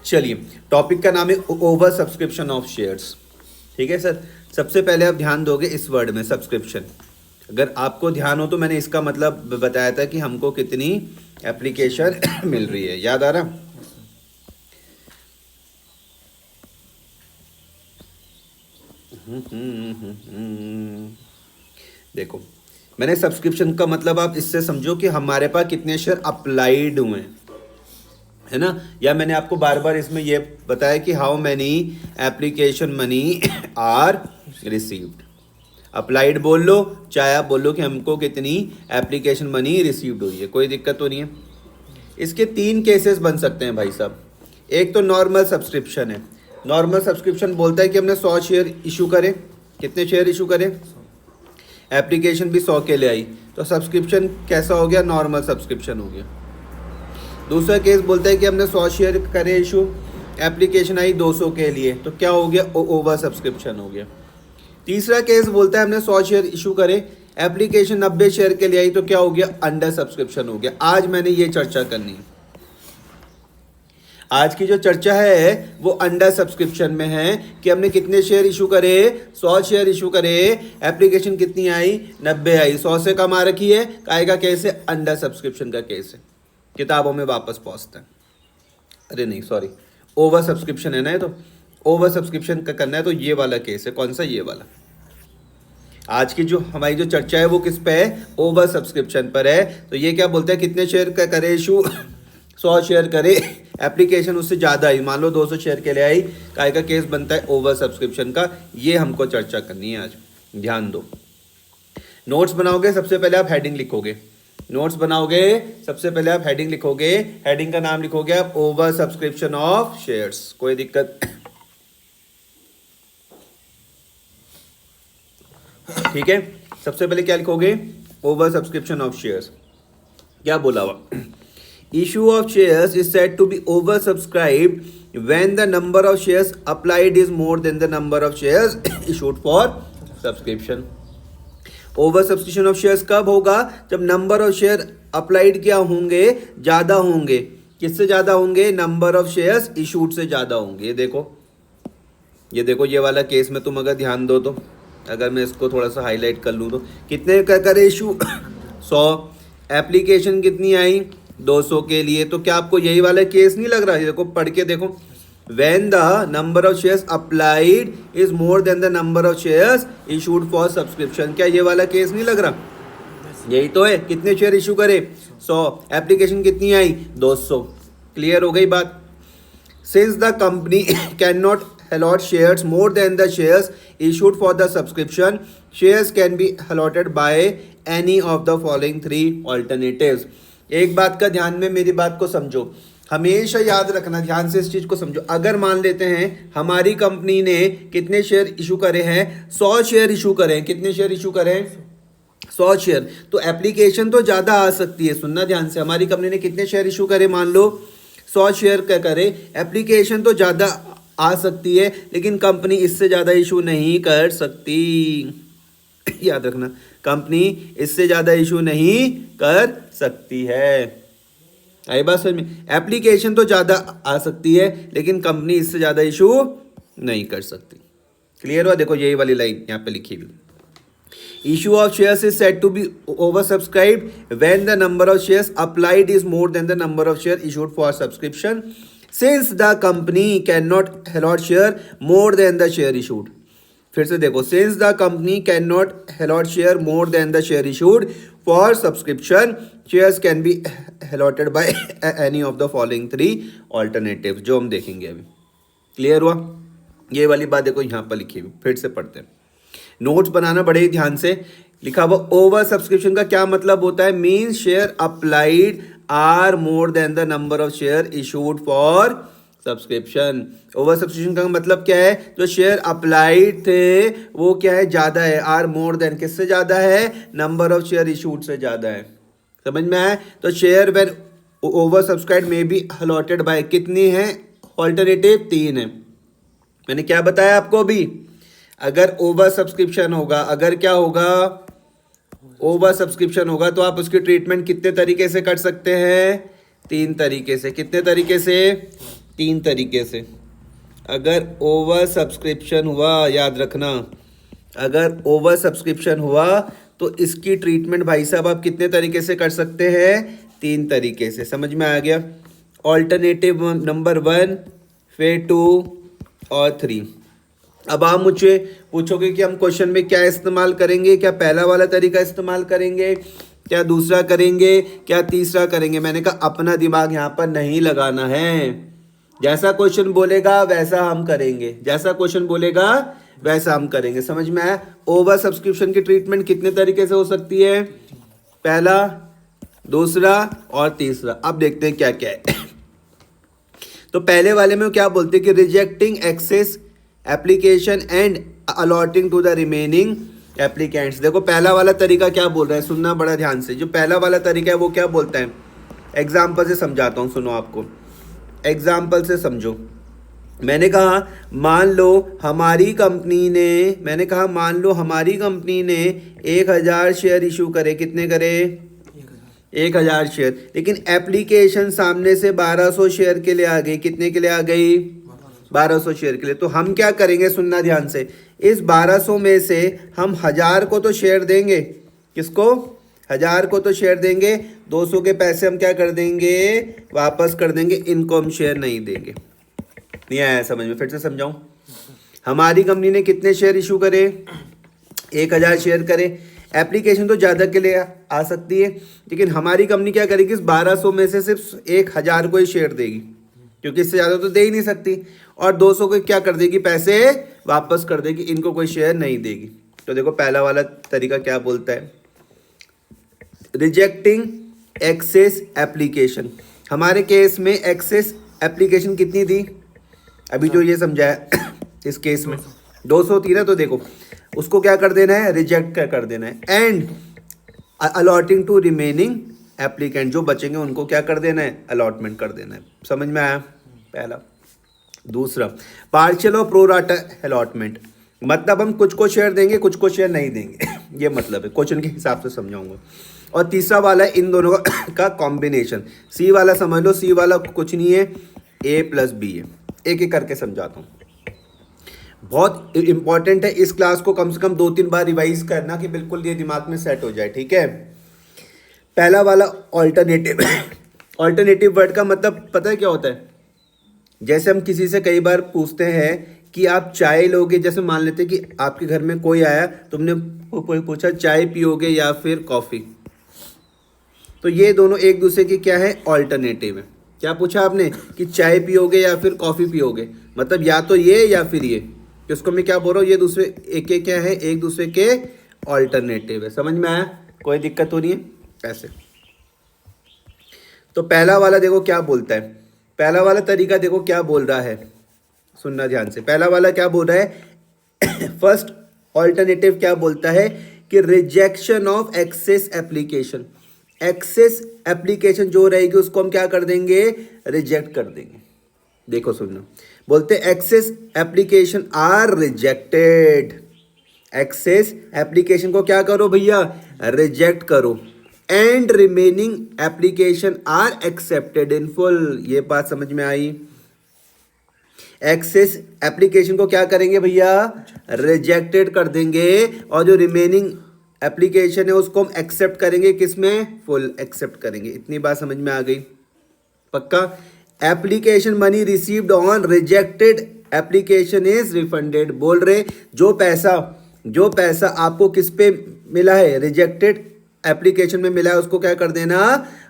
चलिए, टॉपिक का नाम है ओवर सब्सक्रिप्शन ऑफ शेयर्स। ठीक है सर, सबसे पहले आप ध्यान दोगे इस वर्ड में सब्सक्रिप्शन। अगर आपको ध्यान हो तो मैंने इसका मतलब बताया था कि हमको कितनी एप्लीकेशन मिल रही है, याद आ रहा? देखो, मैंने सब्सक्रिप्शन का मतलब आप इससे समझो कि हमारे पास कितने शेयर अप्लाइड हुए हैं, है ना। या मैंने आपको बार बार इसमें ये बताया कि how many application money are received. Applied बोल लो, चाहे आप बोलो कि हमको कितनी एप्लीकेशन मनी रिसीव्ड हुई है, कोई दिक्कत तो नहीं है। इसके 3 केसेस बन सकते हैं भाई साहब। एक तो नॉर्मल सब्सक्रिप्शन है। नॉर्मल सब्सक्रिप्शन बोलता है कि हमने 100 शेयर इशू करे। कितने शेयर इशू करे? एप्लीकेशन भी 100 के लिए आई, तो सब्सक्रिप्शन कैसा हो गया? नॉर्मल सब्सक्रिप्शन हो गया। दूसरा केस बोलता है कि हमने 100 शेयर करे इशू, एप्लीकेशन आई 200 के लिए, तो क्या हो गया? ओवर सब्सक्रिप्शन हो गया। तीसरा केस बोलता है हमने 100 शेयर इशू करे, एप्लीकेशन 90 शेयर के लिए आई, तो क्या हो गया? अंडर सब्सक्रिप्शन हो गया। आज मैंने ये चर्चा करनी है। आज की जो चर्चा है वो अंडर सब्सक्रिप्शन में है कि हमने कितने शेयर इशू करे, 100 शेयर इशू करे, एप्लीकेशन कितनी आई? 90 आई। 100 से कम आ रखी है, आएगा कैसे? अंडर सब्सक्रिप्शन का केस है, किताबों में वापस पहुंचता है। अरे नहीं सॉरी, ओवर सब्सक्रिप्शन है ना, ये तो ओवर सब्सक्रिप्शन का करना है, तो ये वाला केस है। कौन सा? ये वाला। आज की जो हमारी जो चर्चा है वो किस पे है? ओवर सब्सक्रिप्शन पर है। तो ये क्या बोलता है? कितने शेयर का करे इशू? 100 शेयर करे, एप्लीकेशन उससे ज़्यादा आई, मान लो 200 शेयर के लिए आई, काय का केस बनता है? ओवर सब्सक्रिप्शन का। ये हमको चर्चा करनी है आज, ध्यान दो। नोट्स बनाओगे, सबसे पहले आप हेडिंग लिखोगे। नोट्स बनाओगे, सबसे पहले आप हेडिंग लिखोगे। हेडिंग का नाम लिखोगे आप ओवर सब्सक्रिप्शन ऑफ शेयर्स। कोई दिक्कत? ठीक है, सबसे पहले क्या लिखोगे? Over subscription of shares. क्या बोला हुआ? Issue of shares is said to be over subscribed when the number of shares applied is more than the number of shares issued for subscription. Over subscription of shares कब होगा? जब number of share applied क्या होंगे? ज़्यादा होंगे। किससे ज़्यादा होंगे? नंबर ऑफ शेयर्स इशूड से ज़्यादा होंगे। ये देखो, ये देखो, ये वाला केस में तुम अगर ध्यान दो तो, अगर मैं इसको थोड़ा सा हाईलाइट कर लूँ तो, कितने का करे इशू? 100। एप्लीकेशन कितनी आई? 200 के लिए। तो क्या आपको यही वाला केस नहीं लग रहा? ये देखो, पढ़ के देखो। When the number of shares applied is more than the number of shares issued for subscription, क्या ये वाला केस नहीं लग रहा? यही तो है। कितने शेयर इशू करे? 100। एप्लीकेशन कितनी आई? 200। क्लियर हो गई बात? Since the company cannot allot shares more than the shares issued for the subscription, shares can be allotted by any of the following 3 alternatives. एक बात का ध्यान में मेरी बात को समझो, हमेशा याद रखना, ध्यान से इस चीज को समझो। अगर मान लेते हैं हमारी कंपनी ने कितने शेयर इशू करे हैं? 100 शेयर इशू करे हैं। कितने शेयर इशू करे हैं? 100 शेयर। तो एप्लीकेशन तो ज्यादा आ सकती है। सुनना ध्यान से, हमारी कंपनी ने कितने शेयर इशू करे? मान लो 100 शेयर का करे, एप्लीकेशन तो ज्यादा आ सकती है, लेकिन कंपनी इससे ज्यादा इशू नहीं कर सकती। याद रखना, कंपनी इससे ज्यादा इशू नहीं कर सकती है। आई बात समझ में? एप्लीकेशन तो ज्यादा आ सकती है, लेकिन कंपनी इससे ज्यादा इशू नहीं कर सकती। क्लियर हुआ? देखो यही वाली लाइन यहाँ पे लिखी हुई। Issue of shares is said to be oversubscribed when the number of shares applied is more than the number of shares issued for subscription, since the company cannot allot share more than the share issued. फिर से देखो, since the company cannot allot share more than the share issued for subscription, shares can be allotted by any of the following 3 alternatives, जो हम देखेंगे अभी। Clear हुआ? ये वाली बात देखो यहाँ पर लिखी हुई, फिर से पढ़ते हैं। नोट्स बनाना बड़े ही ध्यान से। लिखा हुआ ओवर सब्सक्रिप्शन का क्या मतलब होता है? Mean share applied are more than the number of share issued for subscription. Over subscription का मतलब क्या है? जो शेयर अप्लाइड थे वो क्या है? ज्यादा है। आर मोर देन किससे ज्यादा है? नंबर ऑफ शेयर इशूड से ज्यादा है। समझ में आया? तो शेयर व्हेन ओवर सब्सक्राइब में बी अलॉटेड बाय कितनी है? ऑल्टरनेटिव 3 है। मैंने क्या बताया आपको अभी? अगर ओवर सब्सक्रिप्शन होगा, अगर क्या होगा? ओवर सब्सक्रिप्शन होगा, तो आप उसकी ट्रीटमेंट कितने तरीके से कर सकते हैं? 3 तरीके से। कितने तरीके से? तीन तरीके से। अगर ओवर सब्सक्रिप्शन हुआ, याद रखना, अगर ओवर सब्सक्रिप्शन हुआ तो इसकी ट्रीटमेंट भाई साहब आप कितने तरीके से कर सकते हैं? तीन तरीके से। समझ में आ गया? ऑल्टरनेटिव नंबर 1, फिर 2 और 3। अब आप मुझसे पूछोगे कि हम क्वेश्चन में क्या इस्तेमाल करेंगे, क्या पहला वाला तरीका इस्तेमाल करेंगे, क्या दूसरा करेंगे, क्या तीसरा करेंगे? मैंने कहा अपना दिमाग यहाँ पर नहीं लगाना है। जैसा क्वेश्चन बोलेगा वैसा हम करेंगे, जैसा क्वेश्चन बोलेगा वैसा हम करेंगे। समझ में आया? ओवर सब्सक्रिप्शन की ट्रीटमेंट कितने तरीके से हो सकती है? पहला, दूसरा और तीसरा। अब देखते हैं क्या क्या है। तो पहले वाले में क्या बोलते हैं कि rejecting excess application and allotting to the remaining applicants. देखो पहला वाला तरीका क्या बोल रहा है, सुनना बड़ा ध्यान से। जो पहला वाला तरीका है वो क्या बोलता है, एग्जाम्पल से समझाता हूँ, सुनो। आपको एग्जाम्पल से समझो। मैंने कहा मान लो हमारी कंपनी ने 1000 शेयर इशू करे। कितने करे? 1000 शेयर। लेकिन एप्लीकेशन सामने से 1200 शेयर के लिए आ गई। कितने के लिए आ गई? 1200 शेयर के लिए। तो हम क्या करेंगे, सुनना ध्यान से। इस 1200 में से हम 1000 को तो शेयर देंगे। किसको? 1000 को तो शेयर देंगे। 200 के पैसे हम क्या कर देंगे? वापस कर देंगे। इनको हम शेयर नहीं देंगे। नहीं आया समझ में? फिर से समझाऊं। हमारी कंपनी ने कितने शेयर इशू करे? 1000 शेयर करे। एप्लीकेशन तो ज़्यादा के लिए आ सकती है, लेकिन हमारी कंपनी क्या करेगी, इस 1200 में से सिर्फ 1000 को ही शेयर देगी, क्योंकि इससे ज़्यादा तो दे ही नहीं सकती। और 200 को क्या कर देगी? पैसे वापस कर देगी। इनको कोई शेयर नहीं देगी। तो देखो पहला वाला तरीका क्या बोलता है, रिजेक्टिंग एक्सेस एप्लीकेशन। हमारे केस में एक्सेस एप्लीकेशन कितनी थी? अभी जो ये समझाया इस केस में 200 थी ना। तो देखो उसको क्या कर देना है? रिजेक्ट कर देना है। And allotting to remaining applicant, जो बचेंगे उनको क्या कर देना है? अलॉटमेंट कर देना है। समझ में आया? पहला। दूसरा, पार्शियल और प्रो राटा अलॉटमेंट, मतलब हम कुछ को शेयर देंगे, कुछ को शेयर नहीं देंगे। ये मतलब है, क्वेश्चन के हिसाब से समझाऊंगा। और तीसरा वाला है इन दोनों का कॉम्बिनेशन। सी वाला समझ लो, सी वाला कुछ नहीं है, A + B है। एक एक करके समझाता हूँ। बहुत इंपॉर्टेंट है, इस क्लास को कम से कम 2-3 बार रिवाइज करना कि बिल्कुल ये दिमाग में सेट हो जाए। ठीक है? पहला वाला ऑल्टरनेटिव। ऑल्टरनेटिव वर्ड का मतलब पता है क्या होता है? जैसे हम किसी से कई बार पूछते हैं कि आप चाय लोगे, जैसे मान लेते हैं कि आपके घर में कोई आया, तुमने पूछा चाय पियोगे या फिर कॉफ़ी। तो ये दोनों एक दूसरे की क्या है? ऑल्टरनेटिव है। क्या पूछा आपने कि चाय पियोगे या फिर कॉफ़ी पियोगे, मतलब या तो ये या फिर ये। तो इसको मैं क्या बोल रहा हूँ, ये दूसरे एक के क्या है? एक दूसरे के ऑल्टरनेटिव है। समझ में आया? कोई दिक्कत हो रही है? ऐसे। तो पहला वाला देखो क्या बोलता है, पहला वाला तरीका देखो क्या बोल रहा है, सुनना ध्यान से। पहला वाला क्या बोल रहा है फर्स्ट ऑल्टरनेटिव क्या बोलता है कि rejection of excess application. Excess application जो रहेगी उसको हम क्या कर देंगे? रिजेक्ट कर देंगे। देखो सुनना, बोलते excess application are rejected. Excess application को क्या करो भैया? रिजेक्ट करो। And remaining application are accepted in full. ये बात समझ में आई? एक्सेस एप्लीकेशन को क्या करेंगे भैया? रिजेक्टेड कर देंगे। और जो रिमेनिंग एप्लीकेशन है उसको हम एक्सेप्ट करेंगे। किसमें? फुल एक्सेप्ट करेंगे। इतनी बात समझ में आ गई? पक्का? Application money received on rejected application is refunded. बोल रहे जो पैसा आपको किस पे मिला है? रिजेक्टेड एप्लीकेशन में मिला है, उसको क्या कर देना?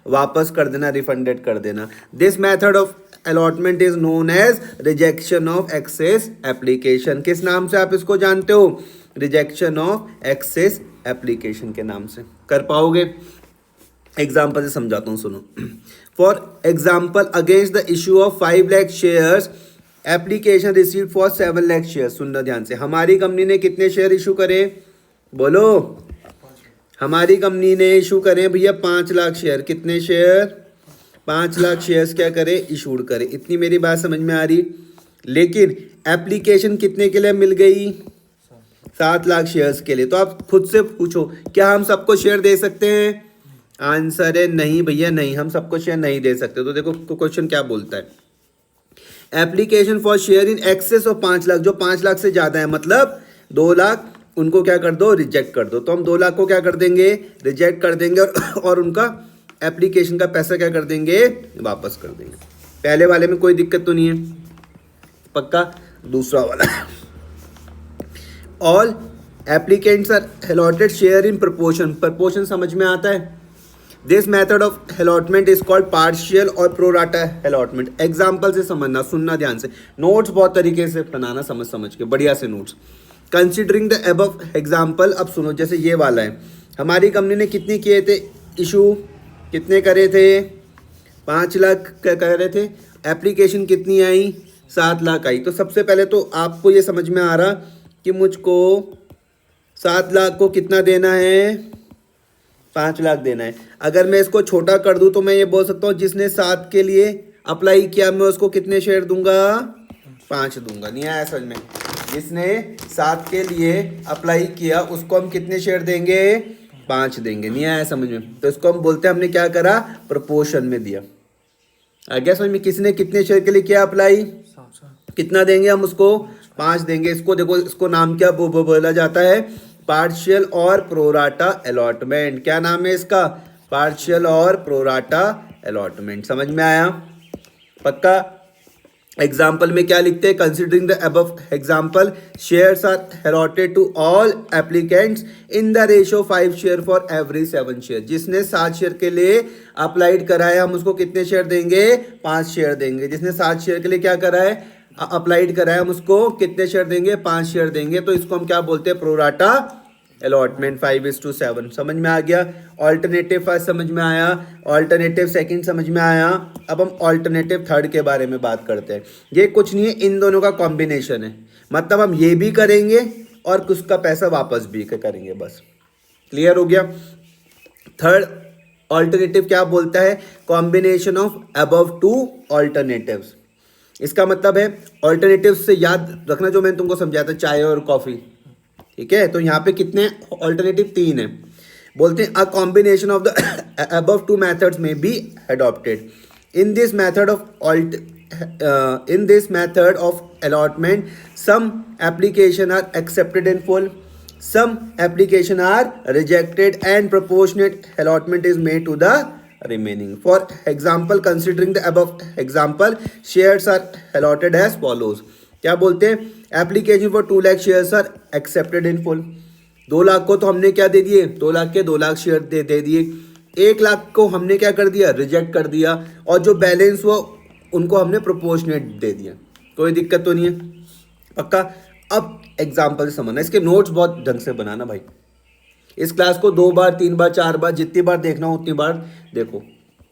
वापस कर देना, रिफंडेड कर देना। This method of allotment is known as rejection of excess application. किस नाम से आप इसको जानते हो? रिजेक्शन ऑफ एक्सेस एप्लीकेशन के नाम से। कर पाओगे? एग्जाम्पल से समझाता हूँ, सुनो। For example, against the issue of 5 lakh shares application received for 7 lakh share. सुनना ध्यान से। हमारी कंपनी ने कितने शेयर इशू करे? बोलो। हमारी कंपनी ने इशू करे भैया 5 लाख शेयर। कितने शेयर? 5 लाख शेयर्स क्या करे? इशूड करे। इतनी मेरी बात समझ में आ रही? लेकिन एप्लीकेशन कितने के लिए मिल गई? 7 लाख शेयर्स के लिए। तो आप खुद से पूछो, क्या हम सबको शेयर दे सकते हैं? आंसर है नहीं भैया, नहीं, हम सबको शेयर नहीं दे सकते। तो देखो क्वेश्चन क्या बोलता है application for share in excess of 5 lakh, जो 5 लाख से ज़्यादा है, मतलब 2 लाख, उनको क्या कर दो, रिजेक्ट कर दो। तो हम 2 लाख को क्या कर देंगे, रिजेक्ट कर देंगे और उनका एप्लीकेशन का पैसा क्या कर देंगे, वापस कर देंगे। पहले वाले में कोई दिक्कत तो नहीं है, पक्का। दूसरा वाला, all applicants are allotted share in proportion, proportion समझ में आता है। This method of allotment is called partial और प्रोराटा अलॉटमेंट। एग्जाम्पल से समझना, सुनना ध्यान से, नोट्स बहुत तरीके से बनाना, समझ के बढ़िया से notes. Considering the above example, अब सुनो, जैसे ये वाला है, हमारी कंपनी ने कितने किए थे इशू, कितने करे थे, 5 लाख करे थे, एप्लीकेशन कितनी आई, 7 लाख आई। तो सबसे पहले तो आपको ये समझ में आ रहा कि मुझको 7 लाख को कितना देना है, 5 लाख देना है। अगर मैं इसको छोटा कर दूं तो मैं ये बोल सकता हूँ जिसने 7 के लिए अप्लाई किया मैं उसको कितने शेयर दूंगा, 5 दूंगा। नहीं आया समझ में, जिसने 7 के लिए अप्लाई किया उसको हम कितने शेयर देंगे, 5 देंगे। नहीं आया समझ में, तो इसको हम बोलते हैं हमने क्या करा, प्रपोर्शन में दिया। आ गया समझ में, किसने कितने शेयर के लिए किया अप्लाई, कितना देंगे हम उसको, 5 देंगे। इसको देखो, इसको नाम क्या बोला जाता है, पार्शियल और प्रोराटा अलॉटमेंट। क्या नाम है इसका, पार्शियल और प्रोराटा अलॉटमेंट। समझ में आया, पक्का। एग्जाम्पल में क्या लिखते हैं, considering the above example, shares are allotted to all applicants in the ratio 5 share for every 7 share. जिसने 7 शेयर के लिए अप्लाइड करा है हम उसको कितने शेयर देंगे, 5 शेयर देंगे। जिसने 7 शेयर के लिए क्या करा है, अप्लाइड करा है, हम उसको कितने शेयर देंगे, 5 शेयर देंगे। तो इसको हम क्या बोलते हैं, प्रोराटा अलॉटमेंट। 5:7 समझ में आ गया। ऑल्टरनेटिव फर्स्ट समझ में आया, ऑल्टरनेटिव सेकंड समझ में आया। अब हम ऑल्टरनेटिव थर्ड के बारे में बात करते हैं। ये कुछ नहीं है, इन दोनों का कॉम्बिनेशन है, मतलब हम ये भी करेंगे और उसका पैसा वापस भी करेंगे, बस। क्लियर हो गया। थर्ड ऑल्टरनेटिव क्या बोलता है, कॉम्बिनेशन ऑफ अबव 2 ऑल्टरनेटिव्स। इसका मतलब है ऑल्टरनेटिव से याद रखना जो मैंने तुमको समझाया था, चाय और कॉफी, ठीक है। तो यहाँ पे कितने ऑल्टरनेटिव, 3 है। बोलते हैं a combination of the above 2 methods may be adopted in this method of allotment. Some application are accepted in full, some application are rejected and proportionate allotment is made to the remaining. For example, considering the above example, shares are allotted as follows. क्या बोलते हैं, application for 2 lakh shares are accepted in full. 2 lakh को तो हमने क्या दे दिए, 2 लाख के 2 lakh share दे दिए। 1 लाख को हमने क्या कर दिया, रिजेक्ट कर दिया, और जो बैलेंस हुआ उनको हमने प्रोपोर्शनेट दे दिया। कोई दिक्कत तो नहीं है, पक्का। अब एग्जाम्पल से समझना, इसके नोट्स बहुत ढंग से बनाना भाई। इस क्लास को 2 बार 3 बार 4 बार जितनी बार देखना हो उतनी बार देखो,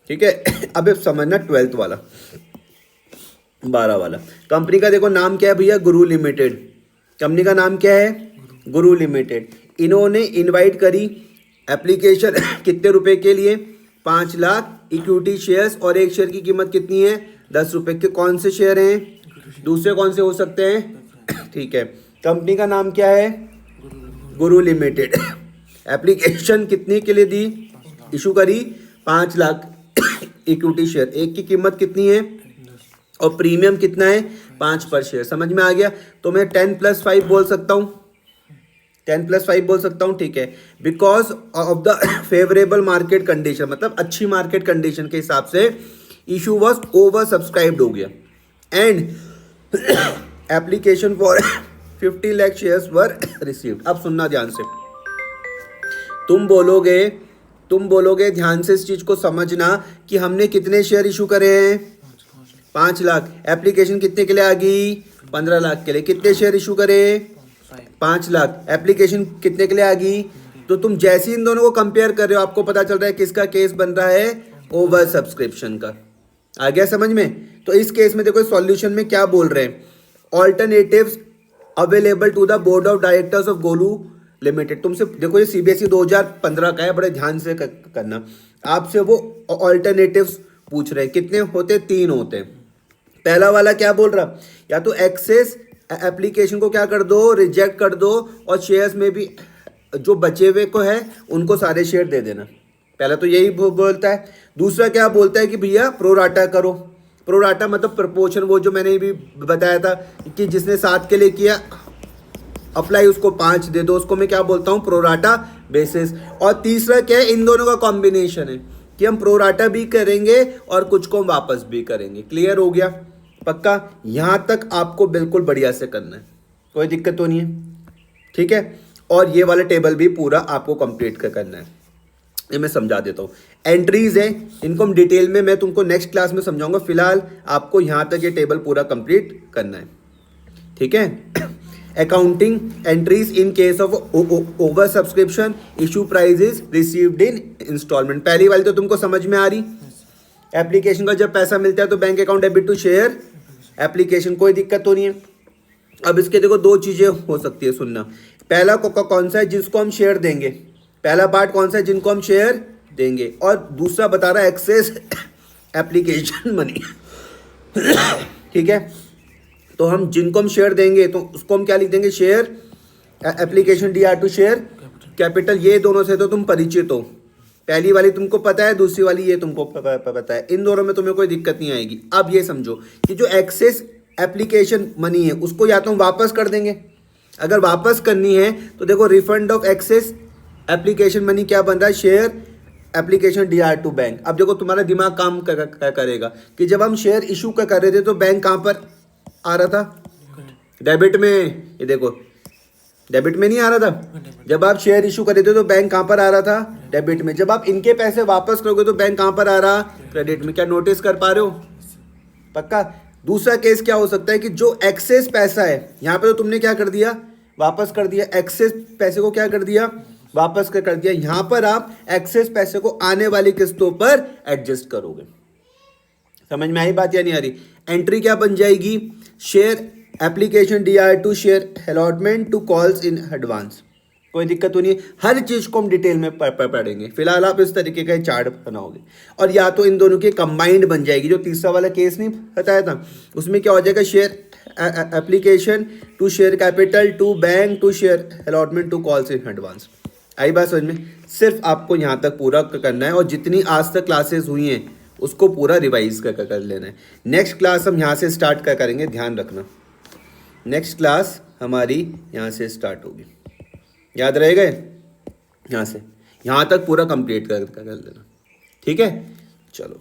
ठीक है। अब समझना 12th वाला, 12 वाला। कंपनी का देखो नाम क्या है भैया, गुरु लिमिटेड। कंपनी का नाम क्या है, गुरु लिमिटेड। इन्होंने इनवाइट करी एप्लीकेशन कितने रुपए के लिए, 5 लाख इक्विटी शेयर्स, और एक शेयर की कीमत कितनी है, 10 रुपए के। कौन से शेयर हैं, दूसरे कौन से हो सकते हैं, ठीक है। कंपनी का नाम क्या है, गुरु लिमिटेड। एप्लीकेशन कितने के लिए दी, इशू करी 5 लाख इक्विटी शेयर, एक की कीमत कितनी है और प्रीमियम कितना है, 5 पर शेयर। समझ में आ गया। तो मैं 10+5 बोल सकता हूँ, 10+5 बोल सकता हूँ, ठीक है। Because of the favourable market condition, मतलब अच्छी मार्केट कंडीशन के हिसाब से इशू वॉज ओवर सब्सक्राइब्ड हो गया and application for 50 lakh shares were received. अब सुनना ध्यान से, तुम बोलोगे ध्यान से, इस चीज को समझना कि हमने कितने शेयर इशू करे हैं, 5 लाख। एप्लीकेशन कितने के लिए आ गई, 15 लाख के लिए। कितने शेयर इशू करे, 5 लाख। एप्लीकेशन कितने के लिए आ गई। तो तुम जैसे इन दोनों को कंपेयर कर रहे हो आपको पता चल रहा है किसका केस बन रहा है, ओवर सब्सक्रिप्शन का। आ गया समझ में। तो इस केस में देखो सॉल्यूशन में क्या बोल रहे हैं, alternatives available to the board of directors of Golu limited. तुमसे देखो ये CBSE 2015 का है, बड़े ध्यान से करना। आपसे वो ऑल्टरनेटिव्स पूछ रहे हैं, कितने होते, 3 होते हैं। पहला वाला क्या बोल रहा, या तो एक्सेस एप्लीकेशन को क्या कर दो, रिजेक्ट कर दो, और शेयर्स में भी जो बचे हुए को है उनको सारे शेयर दे देना। पहला तो यही बोलता है। दूसरा क्या बोलता है कि भैया प्रोराटा करो। प्रोराटा मतलब प्रपोर्शन, वो जो मैंने भी बताया था कि जिसने 7 के लिए किया अप्लाई उसको 5 दे दो, उसको मैं क्या बोलता हूँ, प्रोराटा बेसिस। और तीसरा क्या है, इन दोनों का कॉम्बिनेशन है कि हम प्रोराटा भी करेंगे और कुछ को हम वापस भी करेंगे। क्लियर हो गया? पक्का? यहां तक आपको बिल्कुल बढ़िया से करना है, कोई दिक्कत तो नहीं है, ठीक है। और ये वाला टेबल भी पूरा आपको कंप्लीट करना है, ये मैं समझा देता हूँ। एंट्रीज है, इनको हम डिटेल में मैं तुमको नेक्स्ट क्लास में समझाऊंगा, फिलहाल आपको यहां तक ये टेबल पूरा कंप्लीट करना है, ठीक है। Accounting entries in case of over subscription, issue prices received in instalment. पहली वाली तो तुमको समझ में आ रही। एप्लीकेशन का जब पैसा मिलता है तो bank account debit to share application, कोई दिक्कत तो नहीं है। अब इसके देखो 2 चीजें हो सकती है, सुनना। पहला कौन सा है, जिसको हम शेयर देंगे, पहला पार्ट कौन सा है, जिनको हम शेयर देंगे, और दूसरा बता रहा है एक्सेस एप्लीकेशन मनी, ठीक है। तो हम जिनको हम शेयर देंगे तो उसको हम क्या लिख देंगे, share application DR to share capital. ये दोनों से तो तुम परिचित हो, पहली वाली तुमको पता है, दूसरी वाली ये तुमको पता है, इन दोनों में तुम्हें कोई दिक्कत नहीं आएगी। अब ये समझो कि जो एक्सेस एप्लीकेशन मनी है उसको या तो हम वापस कर देंगे, अगर वापस करनी है तो देखो refund of excess application money क्या बन रहा है, share application DR to bank. अब देखो तुम्हारा दिमाग काम करेगा कि जब हम शेयर इशू का कर रहे थे तो बैंक कहाँ पर आ रहा था, डेबिट में। ये देखो डेबिट में नहीं आ रहा था, जब आप शेयर इशू कर रहे थे तो बैंक कहाँ पर आ रहा था, डेबिट में। जब आप इनके पैसे वापस करोगे तो बैंक कहाँ पर आ रहा, क्रेडिट में। क्या नोटिस कर पा रहे हो? पक्का। दूसरा केस क्या हो सकता है कि जो एक्सेस पैसा है, यहाँ पे तो तुमने क्या कर दिया, वापस कर दिया, एक्सेस पैसे को क्या कर दिया, वापस कर दिया। यहाँ पर आप एक्सेस पैसे को आने वाली किस्तों पर एडजस्ट करोगे। समझ में आई बात या नहीं आ रही? एंट्री क्या बन जाएगी, share application DR to share allotment to calls in advance. कोई दिक्कत तो नहीं है, हर चीज को हम डिटेल में पढ़ेंगे। फिलहाल आप इस तरीके का चार्ट बनाओगे, और या तो इन दोनों की कंबाइंड बन जाएगी। जो तीसरा वाला केस नहीं बताया था उसमें क्या हो जाएगा, share application to share capital to bank to share allotment to calls in advance. आई बात समझ में? सिर्फ आपको यहाँ तक पूरा करना है, और जितनी आज तक क्लासेस हुई हैं उसको पूरा रिवाइज कर लेना है। नेक्स्ट क्लास हम यहाँ से स्टार्ट करेंगे, ध्यान रखना। नेक्स्ट क्लास हमारी यहाँ से स्टार्ट होगी, याद रहेगा? यहाँ से यहाँ तक पूरा कंप्लीट कर लेना, ठीक है। चलो।